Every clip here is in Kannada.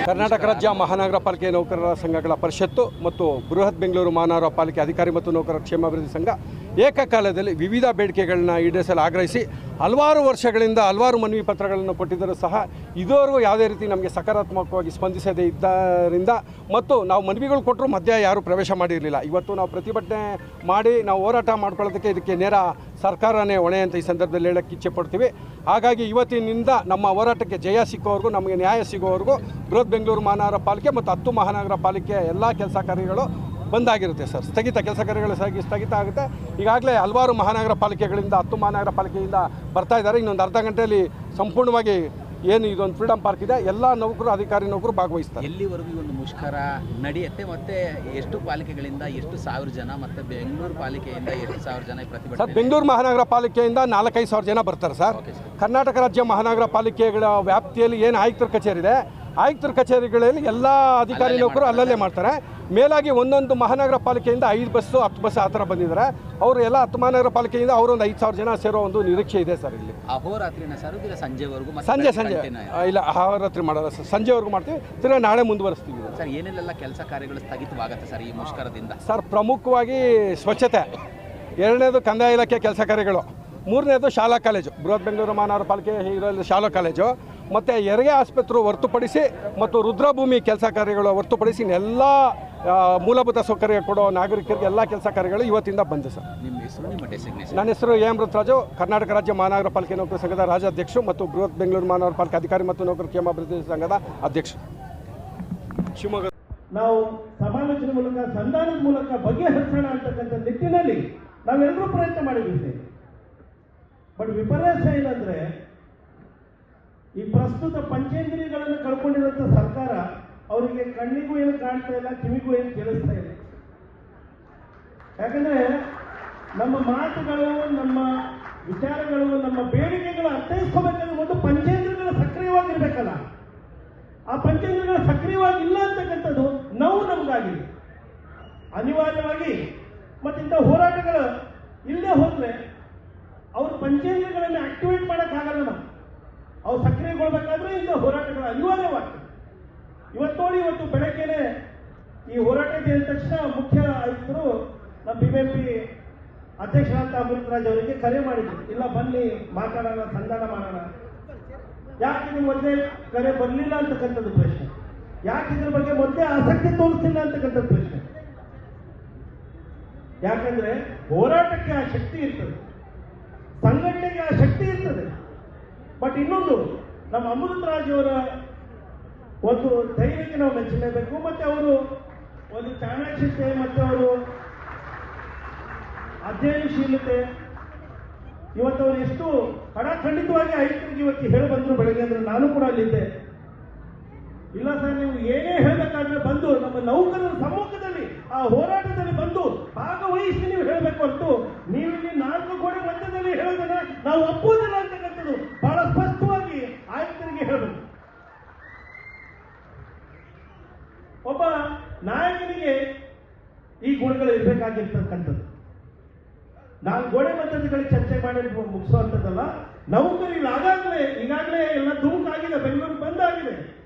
ಕರ್ನಾಟಕ ರಾಜ್ಯ ಮಹಾನಗರ ಪಾಲಿಕೆ ನೌಕರರ ಸಂಘಗಳ ಪರಿಷತ್ತು ಮತ್ತು ಬೃಹತ್ ಬೆಂಗಳೂರು ಮಹಾನಗರ ಪಾಲಿಕೆ ಅಧಿಕಾರಿ ಮತ್ತು ನೌಕರರ ಕ್ಷೇಮಾಭಿವೃದ್ಧಿ ಸಂಘ ಏಕಕಾಲದಲ್ಲಿ ವಿವಿಧ ಬೇಡಿಕೆಗಳನ್ನ ಈಡೇರಿಸಲು ಆಗ್ರಹಿಸಿ ಹಲವಾರು ವರ್ಷಗಳಿಂದ ಹಲವಾರು ಮನವಿ ಪತ್ರಗಳನ್ನು ಕೊಟ್ಟಿದ್ದರೂ ಸಹ ಇದುವರೆಗೂ ಯಾವುದೇ ರೀತಿ ನಮಗೆ ಸಕಾರಾತ್ಮಕವಾಗಿ ಸ್ಪಂದಿಸದೇ ಇದ್ದರಿಂದ ಮತ್ತು ನಾವು ಮನವಿಗಳು ಕೊಟ್ಟರು ಮಧ್ಯ ಯಾರೂ ಪ್ರವೇಶ ಮಾಡಿರಲಿಲ್ಲ. ಇವತ್ತು ನಾವು ಪ್ರತಿಭಟನೆ ಮಾಡಿ ನಾವು ಹೋರಾಟ ಮಾಡ್ಕೊಳ್ಳೋದಕ್ಕೆ ಇದಕ್ಕೆ ನೇರ ಸರ್ಕಾರನೇ ಹೊಣೆ ಅಂತ ಈ ಸಂದರ್ಭದಲ್ಲಿ ಹೇಳೋಕ್ಕೆ ಇಚ್ಛೆ ಪಡ್ತೀವಿ. ಹಾಗಾಗಿ ಇವತ್ತಿನಿಂದ ನಮ್ಮ ಹೋರಾಟಕ್ಕೆ ಜಯ ಸಿಕ್ಕೋವರೆಗೂ, ನಮಗೆ ನ್ಯಾಯ ಸಿಗೋವರೆಗೂ ಬೃಹತ್ ಬೆಂಗಳೂರು ಮಹಾನಗರ ಪಾಲಿಕೆ ಮತ್ತು 10 ಮಹಾನಗರ ಪಾಲಿಕೆ ಎಲ್ಲ ಕೆಲಸ ಕಾರ್ಯಗಳು ಬಂದಾಗಿರುತ್ತೆ ಸರ್. ಸ್ಥಗಿತ ಕೆಲಸ ಕಾರ್ಯಗಳು ಸ್ಥಗಿತ ಆಗುತ್ತೆ. ಈಗಾಗಲೇ ಹಲವಾರು ಮಹಾನಗರ ಪಾಲಿಕೆಗಳಿಂದ 10 ಮಹಾನಗರ ಪಾಲಿಕೆಯಿಂದ ಬರ್ತಾ ಇದ್ದಾರೆ. ಇನ್ನೊಂದು ಅರ್ಧ ಗಂಟೆಯಲ್ಲಿ ಸಂಪೂರ್ಣವಾಗಿ ಏನು ಇದೊಂದು ಫ್ರೀಡಮ್ ಪಾರ್ಕ್ ಇದೆ, ಎಲ್ಲ ನೌಕರು ಅಧಿಕಾರಿ ನೌಕರು ಭಾಗವಹಿಸ್ತಾರೆ. ಎಲ್ಲಿವರೆಗೂ ಈ ಒಂದು ಮುಷ್ಕರ ನಡೆಯುತ್ತೆ ಮತ್ತು ಎಷ್ಟು ಪಾಲಿಕೆಗಳಿಂದ ಎಷ್ಟು ಸಾವಿರ ಜನ ಮತ್ತು ಬೆಂಗಳೂರು ಪಾಲಿಕೆಯಿಂದ ಎಷ್ಟು ಸಾವಿರ ಜನ ಪ್ರತಿಭಟನೆ? ಸರ್, ಬೆಂಗಳೂರು ಮಹಾನಗರ ಪಾಲಿಕೆಯಿಂದ 4-5 ಸಾವಿರ ಜನ ಬರ್ತಾರೆ ಸರ್. ಕರ್ನಾಟಕ ರಾಜ್ಯ ಮಹಾನಗರ ಪಾಲಿಕೆಗಳ ವ್ಯಾಪ್ತಿಯಲ್ಲಿ ಏನು ಆಯುಕ್ತರ ಕಚೇರಿ ಇದೆ, ಆಯುಕ್ತರ ಕಚೇರಿಗಳಲ್ಲಿ ಎಲ್ಲ ಅಧಿಕಾರಿ ನೌಕರು ಅಲ್ಲಲ್ಲೇ ಮಾಡ್ತಾರೆ. ಮೇಲಾಗಿ ಒಂದೊಂದು ಮಹಾನಗರ ಪಾಲಿಕೆಯಿಂದ 5 ಬಸ್ಸು 10 ಬಸ್ ಆ ಥರ ಬಂದಿದ್ದಾರೆ. ಅವರು ಎಲ್ಲ 10 ಮಹಾನಗರ ಪಾಲಿಕೆಯಿಂದ ಅವರೊಂದು 5,000 ಜನ ಸೇರೋ ಒಂದು ನಿರೀಕ್ಷೆ ಇದೆ ಸರ್. ಇಲ್ಲಿ ಅಹೋರಾತ್ರಿನ ಸರ್, ಸಂಜೆವರೆಗೂ? ಸಂಜೆ ಇಲ್ಲ, ಅಹೋರಾತ್ರಿ ಮಾಡೋಲ್ಲ ಸರ್, ಸಂಜೆವರೆಗೂ ಮಾಡ್ತೀವಿ. ತಿರ್ಗಾ ನಾಳೆ ಮುಂದುವರಿಸ್ತೀವಿ ಸರ್. ಏನೆಲ್ಲ ಕೆಲಸ ಕಾರ್ಯಗಳು ಸ್ಥಗಿತವಾಗುತ್ತೆ ಸರ್ ಈ ಮುಷ್ಕರದಿಂದ? ಸರ್, ಪ್ರಮುಖವಾಗಿ ಸ್ವಚ್ಛತೆ, 2ನೇದು ಕಂದಾಯ ಇಲಾಖೆ ಕೆಲಸ ಕಾರ್ಯಗಳು, 3ನೇದು ಶಾಲಾ ಕಾಲೇಜು, ಬೃಹತ್ ಬೆಂಗಳೂರು ಮಹಾನಗರ ಪಾಲಿಕೆ ಇರೋದು ಶಾಲಾ ಕಾಲೇಜು ಮತ್ತು ಹೆರಿಗೆ ಆಸ್ಪತ್ರೆ ಹೊರತುಪಡಿಸಿ ಮತ್ತು ರುದ್ರಭೂಮಿ ಕೆಲಸ ಕಾರ್ಯಗಳು ಹೊರತುಪಡಿಸಿ ಎಲ್ಲ ಮೂಲಭೂತ ಸೌಕರ್ಯ ಕೊಡೋ ನಾಗರಿಕರಿಗೆ ಎಲ್ಲ ಕೆಲಸ ಕಾರ್ಯಗಳು ಇವತ್ತಿಂದ ಬಂದು ಸರ್. ನಿಮ್ಮ ಹೆಸರು, ನಿಮ್ಮ ಡೆಸಿಗ್ನೇಷನ್? ನನ್ನ ಹೆಸರು ಎ. ಅಮೃತರಾಜು, ಕರ್ನಾಟಕ ರಾಜ್ಯ ಮಹಾನಗರ ಪಾಲಿಕೆ ನೌಕರ ಸಂಘದ ರಾಜ್ಯಾಧ್ಯಕ್ಷರು ಮತ್ತು ಬೃಹತ್ ಬೆಂಗಳೂರು ಮಹಾನಗರ ಪಾಲಿಕೆ ಅಧಿಕಾರಿ ಮತ್ತು ನೌಕರ ಕ್ಷೇಮಾಭಿವೃದ್ಧಿ ಸಂಘದ ಅಧ್ಯಕ್ಷರು, ಶಿವಮೊಗ್ಗ. ನಾವು ಸಮಾಲೋಚನೆ ಮೂಲಕ, ಸಂಧಾನದ ಮೂಲಕ ಬಗೆಹರಿಸೋಣ ಅಂತಕ್ಕಂಥ ನಿಟ್ಟಿನಲ್ಲಿ ನಾವೆಲ್ಲರೂ ಪ್ರಯತ್ನ ಮಾಡಿದ್ದೀವಿ. ಬಟ್ ವಿಪರ್ಯಾಸ ಏನಂದ್ರೆ, ಈ ಪ್ರಸ್ತುತ ಪಂಚೇಂದ್ರಿಯಗಳನ್ನು ಕಳ್ಕೊಂಡಿರುವಂಥ ಸರ್ಕಾರ ಅವರಿಗೆ ಕಣ್ಣಿಗೂ ಏನು ಕಾಣ್ತಾ ಇಲ್ಲ, ಕಿವಿಗೂ ಏನು ಕೇಳಿಸ್ತಾ ಇಲ್ಲ. ಯಾಕಂದ್ರೆ ನಮ್ಮ ಮಾತುಗಳು, ನಮ್ಮ ವಿಚಾರಗಳು, ನಮ್ಮ ಬೇಡಿಕೆಗಳು ಅರ್ಥೈಸ್ಕೋಬೇಕಾದ್ರೆ ಒಂದು ಪಂಚೇಂದ್ರಿಯಗಳು ಸಕ್ರಿಯವಾಗಿರ್ಬೇಕಲ್ಲ. ಆ ಪಂಚೇಂದ್ರಿಯಗಳು ಸಕ್ರಿಯವಾಗಿಲ್ಲ ಅಂತಕ್ಕಂಥದ್ದು ನೋವು ನಮಗಾಗಿದೆ. ಅನಿವಾರ್ಯವಾಗಿ ಮತ್ತಿಂಥ ಹೋರಾಟಗಳು ಇಲ್ಲದೆ ಹೋದ್ರೆ ಅವರು ಪಂಚೇಂದ್ರಿಯಗಳನ್ನು ಆಕ್ಟಿವೇಟ್ ಮಾಡೋಕ್ಕಾಗಲ್ಲ. ನಾವು ಅವ್ರು ಸಕ್ರಿಯಗೊಳ್ಬೇಕಾದ್ರೆ ಇಂಥ ಹೋರಾಟಗಳು ಅನಿವಾರ್ಯವಾಗ್ತದೆ. ಇವತ್ತು ನೋಡಿ, ಇವತ್ತು ಬೆಳಗ್ಗೆನೆ ಈ ಹೋರಾಟ ಅಂದ ತಕ್ಷಣ ಮುಖ್ಯ ಆಯುಕ್ತರು ನಮ್ಮ BBMP ಅಧ್ಯಕ್ಷರಾದ ಅಮೃತರಾಜ್ ಅವರಿಗೆ ಕರೆ ಮಾಡಿದ್ರು. ಇಲ್ಲ ಬನ್ನಿ ಮಾತಾಡೋಣ, ಸಂಧಾನ ಮಾಡೋಣ. ಯಾಕೆ ನಿಮ್ಮ ಮೊದಲೇ ಕರೆ ಬರಲಿಲ್ಲ ಅಂತಕ್ಕಂಥದ್ದು ಪ್ರಶ್ನೆ. ಯಾಕೆ ಇದ್ರ ಬಗ್ಗೆ ಮೊದಲೇ ಆಸಕ್ತಿ ತೋರಿಸ್ತಿಲ್ಲ ಅಂತಕ್ಕಂಥದ್ದು ಪ್ರಶ್ನೆ. ಯಾಕಂದ್ರೆ ಹೋರಾಟಕ್ಕೆ ಆ ಶಕ್ತಿ ಇರ್ತದೆ, ಸಂಘಟನೆಗೆ ಆ ಶಕ್ತಿ ಇರ್ತದೆ. ಬಟ್ ಇನ್ನೊಂದು, ನಮ್ಮ ಅಮೃತರಾಜ್ ಅವರ ಒಂದು ಧೈರ್ಯಕ್ಕೆ ನಾವು ಮೆಚ್ಚಲೇಬೇಕು. ಮತ್ತೆ ಅವರು ಒಂದು ಚಾಣಾಕ್ಷತೆ ಮತ್ತು ಅವರು ಅಧ್ಯಯನಶೀಲತೆ, ಇವತ್ತು ಅವರು ಎಷ್ಟು ಖಂಡಿತವಾಗಿ ಆಯುಕ್ತರಿಗೆ ಇವತ್ತು ಹೇಳಿ ಬಂದ್ರು ಬೆಳಗ್ಗೆ. ಅಂದ್ರೆ ನಾನು ಕೂಡ ಅಲ್ಲಿದ್ದೆ. ಇಲ್ಲ ಸರ್, ನೀವು ಏನೇ ಹೇಳಬೇಕಾದ್ರೆ ಬಂದು ನಮ್ಮ ನೌಕರರ ಸಮ್ಮುಖದಲ್ಲಿ ಆ ಹೋರಾಟದಲ್ಲಿ ಬಂದು ಭಾಗವಹಿಸಿ ನೀವು ಹೇಳಬೇಕು ಹೊರತು ನೀವಿಲ್ಲಿ 4 ಗೋಡೆ ಮಧ್ಯದಲ್ಲಿ ಹೇಳೋದನ್ನ ನಾವು ಒಪ್ಪುವುದಿಲ್ಲ ಅಂತಕ್ಕಂಥದ್ದು ಬಹಳ ಸ್ಪಷ್ಟವಾಗಿ ಆಯುಕ್ತರಿಗೆ ಹೇಳಬೇಕು. ಒಬ್ಬ ನಾಯಕನಿಗೆ ಈ ಗುಣಗಳು ಇರಬೇಕಾಗಿರ್ತಕ್ಕಂಥದ್ದು. 4 ಗೋಡೆ ಮಧ್ಯದಲ್ಲಿ ಚರ್ಚೆ ಮಾಡಿ ಮುಗಿಸುವಂಥದ್ದಲ್ಲ. ನೌಕರು ಈಗಾಗಲೇ ಎಲ್ಲ ಧೂಮಕ್ಕಾಗಿದೆ, ಬೆಂಗಳೂರು ಬಂದಾಗಿದೆ.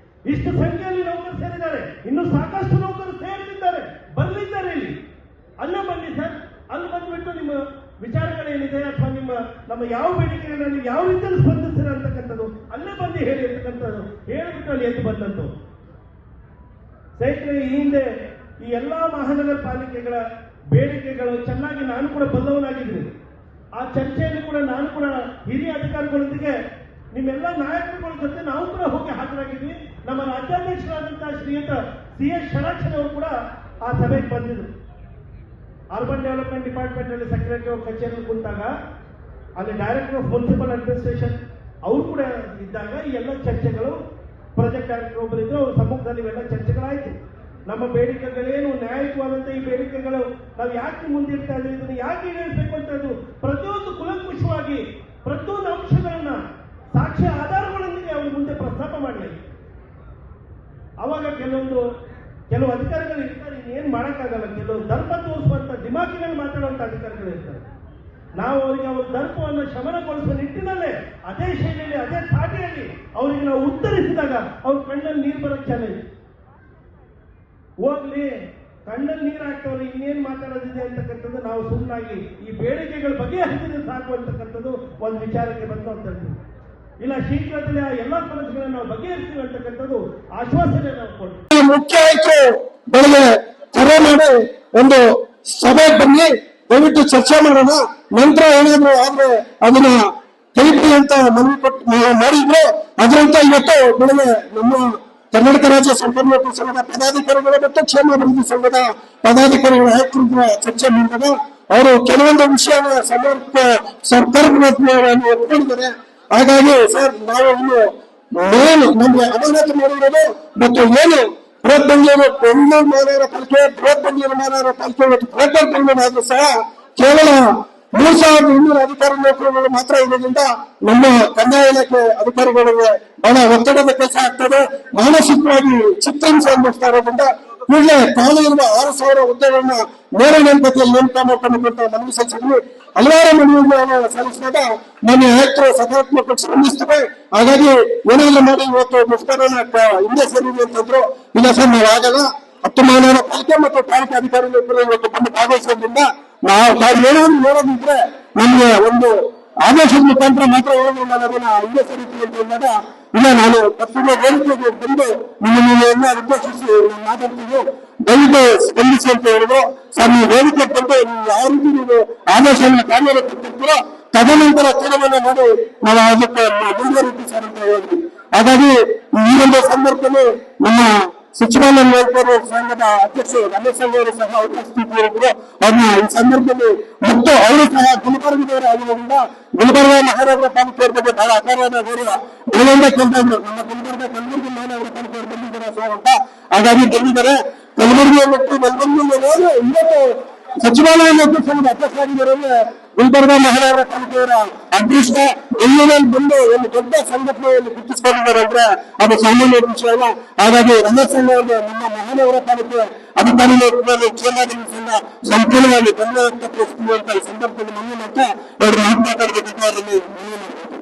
ಇಷ್ಟು ಸಂಖ್ಯೆಯಲ್ಲಿ ನೌಕರು ಸೇರಿದ್ದಾರೆ, ಇನ್ನೂ ಸಾಕಷ್ಟು ನೌಕರು ಸೇರಿದ್ದಾರೆ, ಬರಲಿದ್ದಾರೆ. ಇಲ್ಲಿ ಅಲ್ಲೇ ಬನ್ನಿ ಸರ್, ಅಲ್ಲಿ ಬಂದ್ಬಿಟ್ಟು ನಿಮ್ಮ ವಿಚಾರಗಳೇನಿದೆ ಅಥವಾ ನಮ್ಮ ಯಾವ ಬೇಡಿಕೆಗಳನ್ನ ನೀವು ಯಾವ ರೀತಿಯಲ್ಲಿ ಸ್ಪಂದಿಸ್ತೀರ ಅಂತಕ್ಕಂಥದ್ದು ಅಲ್ಲೇ ಬಂದು ಹೇಳಿ ಅಂತಕ್ಕಂಥದ್ದು ಹೇಳಿಬಿಟ್ಟು ಅಲ್ಲಿ ಎದ್ದು ಬಂದದ್ದು. ಸ್ನೇಹಿತರೆ, ಈ ಹಿಂದೆ ಈ ಎಲ್ಲಾ ಮಹಾನಗರ ಪಾಲಿಕೆಗಳ ಬೇಡಿಕೆಗಳು ಚೆನ್ನಾಗಿ ನಾನು ಕೂಡ ಬಲ್ಲವನಾಗಿದ್ದೀನಿ. ಆ ಚರ್ಚೆಯಲ್ಲಿ ಕೂಡ ನಾನು ಕೂಡ ಹಿರಿಯ ಅಧಿಕಾರಿಗಳೊಂದಿಗೆ ನಿಮ್ಮೆಲ್ಲ ನಾಯಕರುಗಳ ಜೊತೆ ನಾವು ಕೂಡ ಹೋಗಿ ಹಾಜರಾಗಿದ್ವಿ. ನಮ್ಮ ರಾಜ್ಯಾಧ್ಯಕ್ಷರಾದಂತಹ ಶ್ರೀಯುತ CS ಷಡಾಕ್ಷರಿ ಅವರು ಕೂಡ ಆ ಸಭೆಗೆ ಬಂದಿದ್ರು. ಅರ್ಬನ್ ಡೆವಲಪ್ಮೆಂಟ್ ಡಿಪಾರ್ಟ್ಮೆಂಟ್ ನಲ್ಲಿ ಸೆಕ್ರೆಟರಿ ಕಚೇರಿ ಕುಂತಾಗ ಅಲ್ಲಿ ಡೈರೆಕ್ಟರ್ ಆಫ್ ಮುನ್ಸಿಪಲ್ ಅಡ್ಮಿನಿಸ್ಟ್ರೇಷನ್ ಅವರು ಕೂಡ ಇದ್ದಾಗ ಈ ಎಲ್ಲ ಚರ್ಚೆಗಳು, ಪ್ರಾಜೆಕ್ಟ್ ಡೈರೆಕ್ಟರ್ ಒಬ್ಬರಿದ್ರು, ಅವ್ರ ಸಮ್ಮುಖದಲ್ಲಿ ಇವೆಲ್ಲ ಚರ್ಚೆಗಳಾಯಿತು. ನಮ್ಮ ಬೇಡಿಕೆಗಳೇನು, ನ್ಯಾಯಯುತವಾದಂತಹ ಈ ಬೇಡಿಕೆಗಳು ನಾವು ಯಾಕೆ ಮುಂದಿಡ್ತಾ ಇದ್ದೀವಿ, ಇದನ್ನು ಯಾಕೆ ಈಡೇರಿಸಬೇಕು ಅಂತ ಪ್ರತಿಯೊಂದು ಕುಲಂಕುಷವಾಗಿ ಪ್ರತಿಯೊಂದು ಅಂಶಗಳನ್ನ ಸಾಕ್ಷ್ಯ ಆಧಾರಗಳೊಂದಿಗೆ ಅವರು ಮುಂದೆ ಪ್ರಸ್ತಾಪ ಮಾಡಲಿ. ಅವಾಗ ಕೆಲವು ಅಧಿಕಾರಿಗಳು ಇರ್ತಾರೆ, ಇನ್ನೇನು ಮಾಡೋಕ್ಕಾಗಲ್ಲ. ಕೆಲವು ಧರ್ಮ ತೋರಿಸುವಂತ ದಿಮಾಕಿನಲ್ಲಿ ಮಾತಾಡುವಂತ ಅಧಿಕಾರಿಗಳು ಇರ್ತಾರೆ. ನಾವು ಅವರಿಗೆ ಅವರ ದರ್ಪವನ್ನು ಶಮನಗೊಳಿಸುವ ನಿಟ್ಟಿನಲ್ಲೇ ಅದೇ ಶೈಲಿಯಲ್ಲಿ ಅದೇ ಧಾಟಿಯಲ್ಲಿ ಅವರಿಗೆ ನಾವು ಉತ್ತರಿಸಿದಾಗ ಅವ್ರ ಕಣ್ಣಲ್ಲಿ ನೀರು ಬರಕ್ಕೆ ಚಾಲೆಂಜ್ ಹೋಗ್ಲಿ, ಕಣ್ಣಲ್ಲಿ ನೀರು ಹಾಕ್ತವ್ರೆ, ಇನ್ನೇನು ಮಾತಾಡೋದಿದೆ ಅಂತಕ್ಕಂಥದ್ದು ನಾವು ಸುಮ್ಮನಾಗಿ ಈ ಬೇಡಿಕೆಗಳ ಬಗೆಹರಿಸಿದ್ರೆ ಸಾಕು ಅಂತಕ್ಕಂಥದ್ದು ಒಂದು ವಿಚಾರಕ್ಕೆ ಬಂದು ಅಂತ ಹೇಳ್ತೀವಿ. ಇಲ್ಲ, ಶೀಘ್ರದಲ್ಲೇ ಆ ಎಲ್ಲ ಸಮಸ್ಯೆಗಳನ್ನ ನಾವು ಬಗೆಹರಿಸ್ತೀವಿ ಅಂತಕ್ಕಂಥದ್ದು ಆಶ್ವಾಸನೆ ನಾವು ಕೊಡ್ತೀವಿ. ಮುಖ್ಯ ಆಯ್ತು ಬೆಳಗ್ಗೆ ಕರೆ ಮಾಡಿ ಒಂದು ಸಭೆ ಬನ್ನಿ, ದಯವಿಟ್ಟು ಚರ್ಚೆ ಮಾಡೋಣ, ನಂತರ ಏನಾದ್ರು ಆದ್ರೆ ಅದನ್ನ ಕೈಬಿಡಿ ಅಂತ ಮನವಿ ಮಾಡಿದ್ರು. ಅದರಂತೆ ಇವತ್ತು ಬೆಳಗ್ಗೆ ನಮ್ಮ ಕರ್ನಾಟಕ ರಾಜ್ಯ ಸಂಪನ್ಮೂಲ ಸಂಘದ ಪದಾಧಿಕಾರಿಗಳು ಮತ್ತು ಕ್ಷೇಮಾಭಿವೃದ್ಧಿ ಸಂಘದ ಪದಾಧಿಕಾರಿಗಳ ಆಯುಕ್ತರ ಚರ್ಚೆ ಮಾಡಿದಾಗ ಅವರು ಕೆಲವೊಂದು ವಿಷಯನ ಸರ್ಕಾರದ ಒಪ್ಪಿಕೊಂಡಿದ್ದಾರೆ. ಹಾಗಾಗಿ ಸರ್, ನಾವು ಇನ್ನು ನಮ್ಗೆ ಅಮಾನತು ಮಾಡಿರೋದು ಮತ್ತು ಏನು ಬೃಹತ್ ಬೆಂಗಳೂರು ಮಹಾನಗರ ಪಾಲಿಕೆ, ಬೃಹತ್ ಬೆಂಗಳೂರು ಮಹಾನಗರ ಪಾಲಿಕೆ ಮತ್ತು ಬೃಹತ್ ಬೆಂಗಳೂರು ಆದ್ರೂ ಸಹ ಕೇವಲ 3200 ಅಧಿಕಾರಿ ನೌಕರರು ಮಾತ್ರ ಇರೋದ್ರಿಂದ ನಮ್ಮ ಕಂದಾಯ ಇಲಾಖೆ ಅಧಿಕಾರಿಗಳಿಗೆ ಬಹಳ ಒತ್ತಡದ ಕೆಲಸ ಆಗ್ತದೆ. ಮಾನಸಿಕವಾಗಿ ಚಿತ್ರಹಿಂಸೆ ಅನುಭವಿಸ್ತಾ ಇರೋದ್ರಿಂದ ಕೂಡಲೇ ಖಾಲಿ ಇರುವ 6000 ಹುದ್ದೆಗಳನ್ನ ನೇರ ನೇಮಕಾತಿಯಲ್ಲಿ ನೇಮಕ ಮಾಡ್ಕೊಂಡಂತ ಮನವಿ ಸಲ್ಲಿಸಿದ್ವಿ. ಹಲವಾರು ಮನವಿಗಳನ್ನು ಸಲ್ಲಿಸಿದಾಗ ನಮ್ಮ ಆಯುಕ್ತರು ಸಕಾರಾತ್ಮಕ ಸ್ಪಂದಿಸ್ತವೆ. ಹಾಗಾಗಿ ಏನೆಲ್ಲ ಮಾಡಿ ಇವತ್ತು ಮುಷ್ಕರನ ಹಿಂದೆ ಸರಿದೆ ಅಂತಂದ್ರು. ಇಲ್ಲ ಸರ್, ನಾವು ಆಗಲ್ಲ, 10 ಮಹಾನಗರ ಪಾಲಿಕೆ ಮತ್ತು ಪಾಲಿಕೆ ಅಧಿಕಾರಿಗಳು ಇವತ್ತು ಬಂದು ಭಾಗವಹಿಸೋದ್ರಿಂದ ನಾವು ಏನಾದ್ರು ನೋಡೋದಿದ್ರೆ ನಮ್ಗೆ ಒಂದು ಆದೇಶದ ಮುಖಾಂತರ ಮಾತ್ರ ಹೇಳೋದ್ರಿಂದ ಅದನ್ನ ಹಿಂದೆ ಸರಿತೀವಿ ಅಂತ ಹೇಳಿದಾಗ, ಇಲ್ಲ, ನಾನು ಪತ್ರಿಕೆ ವೇದಿಕೆಗೆ ಬಂದು ನಿಮ್ಮನ್ನೆಲ್ಲ ಉದ್ದೇಶಿಸಿ ಮಾತಾಡ್ತೀವಿ, ದಯವಿಟ್ಟು ಸ್ಪಂದಿಸಿ ಅಂತ ಹೇಳಿದ್ರು. ಸರ್, ನೀವು ವೇದಿಕೆ ಬಂದು ನೀವು ಯಾವ ರೀತಿ ನೀವು ಆದೇಶವನ್ನು ಕಾರ್ಯರೂಪಿಸ್ತೀರೋ ತದನಂತರ ತೀರ್ಮಾನ ಮಾಡಿ ನಾವು ಅದಕ್ಕೆ ಮುಂದುವರಿತೀವಿ ಸರ್ ಅಂತ ಹೇಳಿದ್ವಿ. ಹಾಗಾಗಿ ಈ ಒಂದು ಸಂದರ್ಭದಲ್ಲಿ ನಮ್ಮ ಸಚಿವಾಲಯ ನೌಕರರ ಸಂಘದ ಅಧ್ಯಕ್ಷರು ರಮೇಶ್ ಸಂಘ ಅವರು ಸಹ ಉಪಸ್ಥಿತರಿದ್ದರು. ಅವ್ರನ್ನ ಈ ಸಂದರ್ಭದಲ್ಲಿ ಮತ್ತು ಅವರು ಸಹ ಗುಲ್ಬರ್ಗದವರು ಆಗಿರೋದ್ರಿಂದ ಗುಲ್ಬರ್ಗ ಮಹಾನಗರ ಪಾಲಿಕೆಯವರ ಬಗ್ಗೆ ಬಹಳ ಅಪಾರವಾದ ಗೌರವ ಬೆಳಗಿಂದ ಕೇಳ್ತಾ ಇದ್ರು. ನಮ್ಮ ಕಲಬುರಗಿ ಮಹಾನಗರ ಪಾಲಿಕೆಯವರು ಬಂದಿದ್ದಾರೆ ಸರ್ ಅಂತ. ಹಾಗಾಗಿ ಬಂದಿದ್ದಾರೆ. ಕಲಬುರಗಿ ಮತ್ತು ಬೆಳಗಾವಿಯಲ್ಲಿ ಇವತ್ತು ಸಚಿವಾಲಯ ನೌಕರರ ಸಂಘದ ಅಧ್ಯಕ್ಷರಾಗಿದ್ದಾರೆ. ಗುಲ್ಬರ್ಗ ಮಹಾನಗರ ಪಾಲಿಕೆಯವರ ಅದೃಷ್ಟ ಬೆಂಗಳೂರಲ್ಲಿ ಬಂದು ಒಂದು ದೊಡ್ಡ ಸಂಘಟನೆಯಲ್ಲಿ ಗುರುತಿಸಿಕೊಂಡಿದ್ದಾರೆ ಅಂದ್ರೆ ಅದು ಸಾಮಾನ್ಯ ವಿಷಯ ಅಲ್ಲ. ಹಾಗಾಗಿ ರಮೇಶ್ ಸಂಘ ಅವರಿಗೆ ನಮ್ಮ ಮಹಾನಗರ ಪಾಲಿಕೆ ಅಧಿಕಾರಿಗಳು ಕ್ಷೇಮಾಭಿವೃದ್ಧಿ ಸಂಘ ಸಂಪೂರ್ಣವಾಗಿ ಬೆಂಗಳೂರು ವ್ಯಕ್ತಪಡಿಸುವಂತ ಈ ಸಂದರ್ಭದಲ್ಲಿ ಮನವಿ ಮಾಡ್ತಾ ಅವರು ಮಾತನಾಡಬೇಕು.